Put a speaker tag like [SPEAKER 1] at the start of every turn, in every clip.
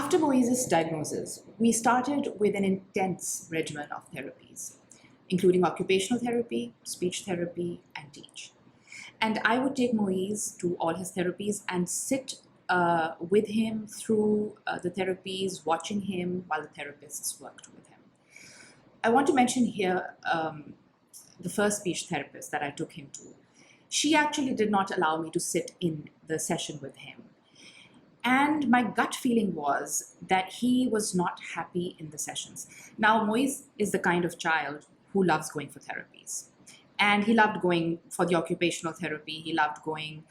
[SPEAKER 1] After Moise's diagnosis, we started with an intense regimen of therapies, including occupational therapy, speech therapy, and teach. And I would take Moise to all his therapies and sit with him through the therapies, watching him while the therapists worked with him. I want to mention here the first speech therapist that I took him to. She actually did not allow me to sit in the session with him. And my gut feeling was that he was not happy in the sessions. Now, Moise is the kind of child who loves going for therapies. And he loved going for the occupational therapy. He loved going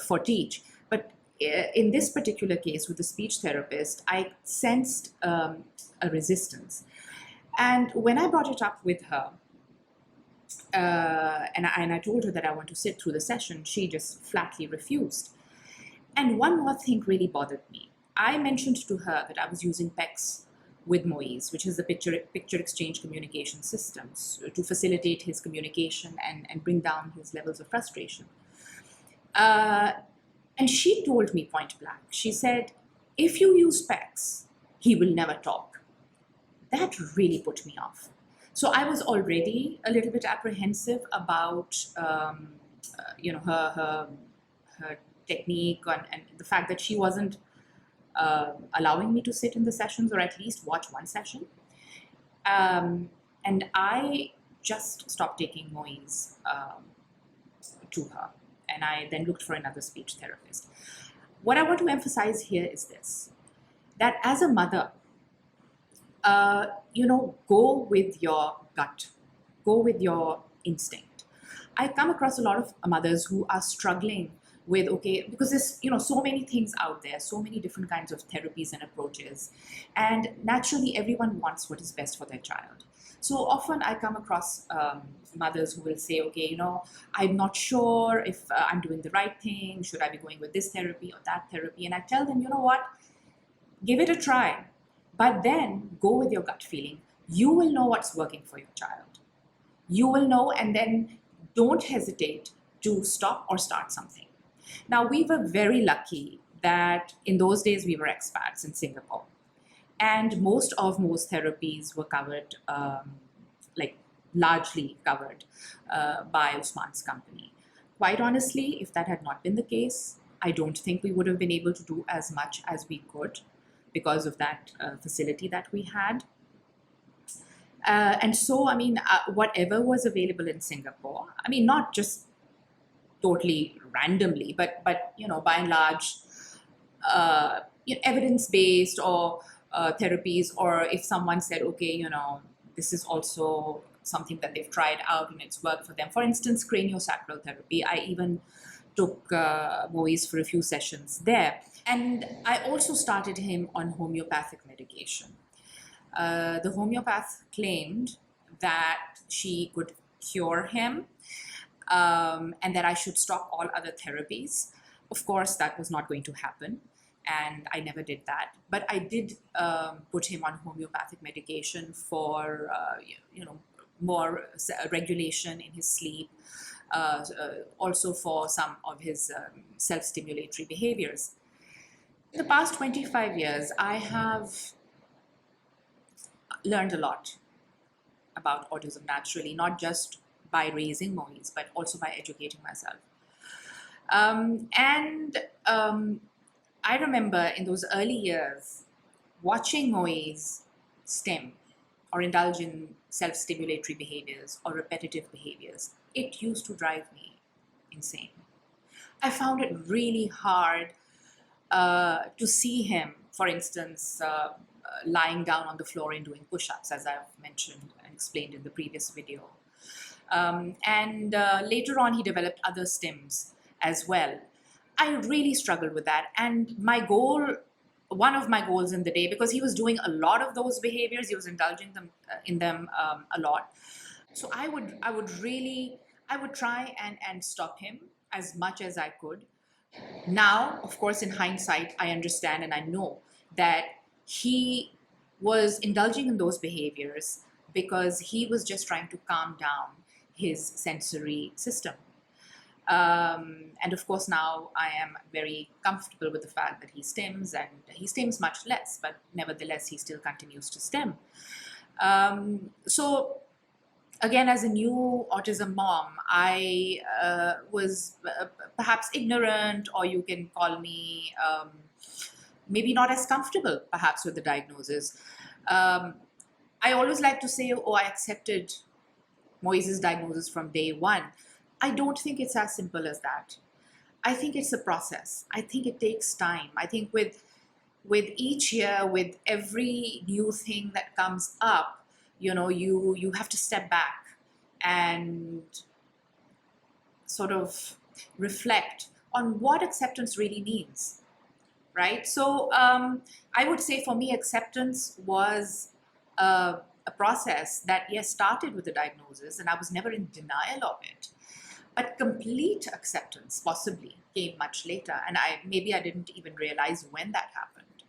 [SPEAKER 1] for teach. But in this particular case with the speech therapist, I sensed a resistance. And when I brought it up with her, and I told her that I want to sit through the session, she just flatly refused. And one more thing really bothered me. I mentioned to her that I was using PECS with Moise, which is the picture exchange communication systems, to facilitate his communication and bring down his levels of frustration. And she told me point blank, she said, if you use PECS, he will never talk. That really put me off. So I was already a little bit apprehensive about her technique and the fact that she wasn't allowing me to sit in the sessions or at least watch one session. And I just stopped taking Moise to her, and I then looked for another speech therapist. What I want to emphasize here is this, that as a mother, go with your gut, go with your instinct. I come across a lot of mothers who are struggling with, because there's, so many things out there, so many different kinds of therapies and approaches. And naturally, everyone wants what is best for their child. So often I come across mothers who will say, I'm not sure if I'm doing the right thing. Should I be going with this therapy or that therapy? And I tell them, give it a try. But then go with your gut feeling. You will know what's working for your child. You will know, and then don't hesitate to stop or start something. Now, we were very lucky that in those days we were expats in Singapore. And most therapies were covered, largely covered by Usman's company. Quite honestly, if that had not been the case, I don't think we would have been able to do as much as we could because of that facility that we had. And so, whatever was available in Singapore, not just totally randomly, but by and large, evidence-based or therapies, or if someone said, this is also something that they've tried out and it's worked for them. For instance, craniosacral therapy. I even took Moise for a few sessions there. And I also started him on homeopathic medication. The homeopath claimed that she could cure him and that I should stop all other therapies. Of course, that was not going to happen, and I never did that. But I did put him on homeopathic medication for, more regulation in his sleep, also for some of his self-stimulatory behaviors. In the past 25 years, I have learned a lot about autism naturally, not just by raising Moise, but also by educating myself. I remember in those early years watching Moise stim or indulge in self-stimulatory behaviors or repetitive behaviors. It used to drive me insane. I found it really hard to see him, for instance, lying down on the floor and doing push-ups, as I've mentioned and explained in the previous video. Later on, he developed other stims as well. I really struggled with that. And one of my goals in the day, because he was doing a lot of those behaviors, he was indulging in them a lot. So I would try and stop him as much as I could. Now, of course, in hindsight, I understand and I know that he was indulging in those behaviors because he was just trying to calm down his sensory system. And of course, now I am very comfortable with the fact that he stims, and he stims much less, but nevertheless, he still continues to stim. So again, as a new autism mom, I was perhaps ignorant, or you can call me maybe not as comfortable perhaps with the diagnosis. I always like to say, oh, I accepted Moise's diagnosis from day one. I don't think it's as simple as that. I think it's a process. I think it takes time. I think with each year, with every new thing that comes up, you have to step back and sort of reflect on what acceptance really means, right? So I would say for me, acceptance was a process that, yes, started with the diagnosis, and I was never in denial of it. But complete acceptance possibly came much later, and maybe I didn't even realize when that happened.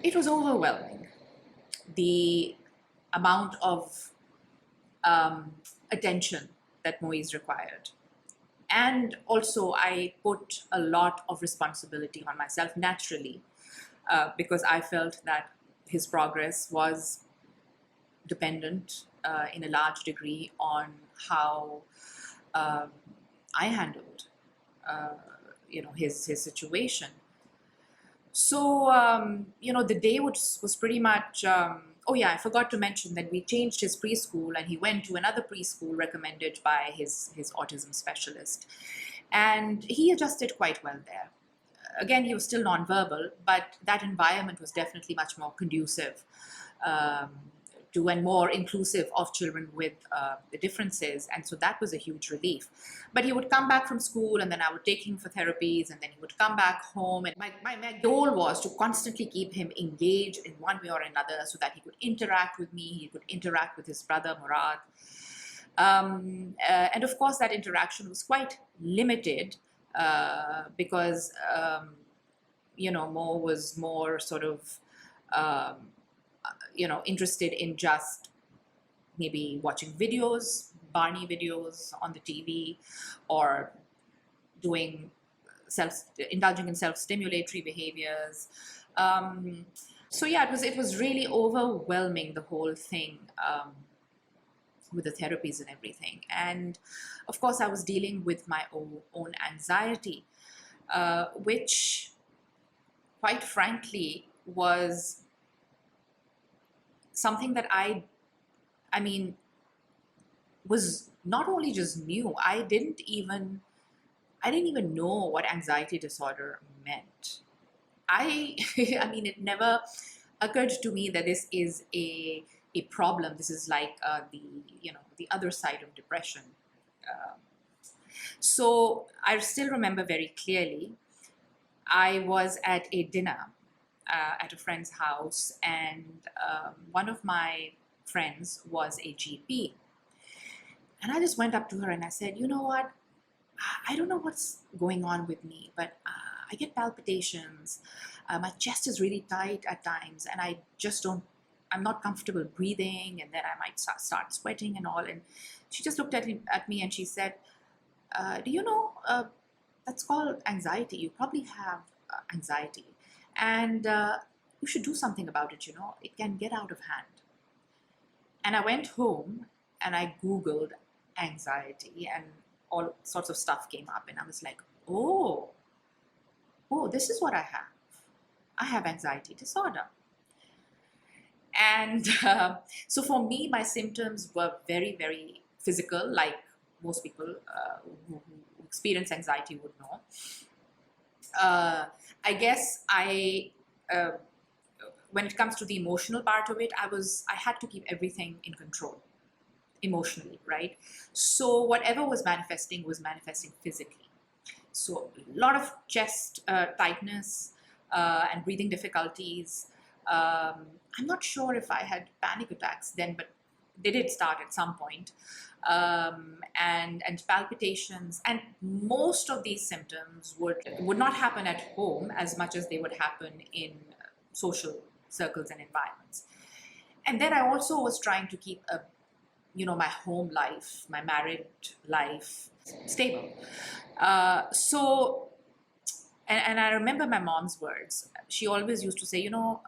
[SPEAKER 1] It was overwhelming, the amount of attention that Moise required. And also, I put a lot of responsibility on myself naturally, because I felt that his progress was dependent in a large degree on how I handled his situation. So the day was pretty much oh yeah, I forgot to mention that we changed his preschool, and he went to another preschool recommended by his autism specialist, and he adjusted quite well there. Again, he was still nonverbal, but that environment was definitely much more conducive to and more inclusive of children with the differences. And so that was a huge relief. But he would come back from school, and then I would take him for therapies, and then he would come back home. And my goal was to constantly keep him engaged in one way or another, so that he could interact with me, he could interact with his brother Murad. And of course, that interaction was quite limited because Mo was more sort of interested in just maybe watching videos, Barney videos on the TV, or indulging in self-stimulatory behaviors. So yeah, it was really overwhelming, the whole thing, with the therapies and everything. And of course, I was dealing with my own anxiety, which, quite frankly, was something that I was not only just new. I didn't even know what anxiety disorder meant. It never occurred to me that this is a problem. This is like the other side of depression. So I still remember very clearly, I was at a dinner at a friend's house, and one of my friends was a GP. And I just went up to her and I said, you know what? I don't know what's going on with me, but I get palpitations. My chest is really tight at times, and I'm not comfortable breathing, and then I might start sweating and all. And she just looked at me and she said, do you know, that's called anxiety. You probably have anxiety. And you should do something about it, it can get out of hand. And I went home and I Googled anxiety, and all sorts of stuff came up. And I was like, oh, this is what I have. I have anxiety disorder. And so for me, my symptoms were very, very physical, like most people who experience anxiety would know. I guess when it comes to the emotional part of it, I had to keep everything in control emotionally, right? So whatever was manifesting physically. So a lot of chest tightness and breathing difficulties. I'm not sure if I had panic attacks then, but they did start at some point. And palpitations, and most of these symptoms would not happen at home as much as they would happen in social circles and environments. And then I also was trying to keep my home life, my married life, stable. And I remember my mom's words. She always used to say, no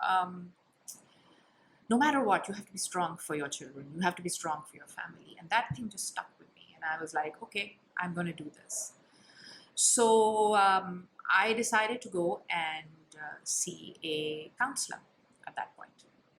[SPEAKER 1] matter what, you have to be strong for your children. You have to be strong for your family. And that thing just stuck with me. And I was like, okay, I'm going to do this. So I decided to go and see a counselor at that point.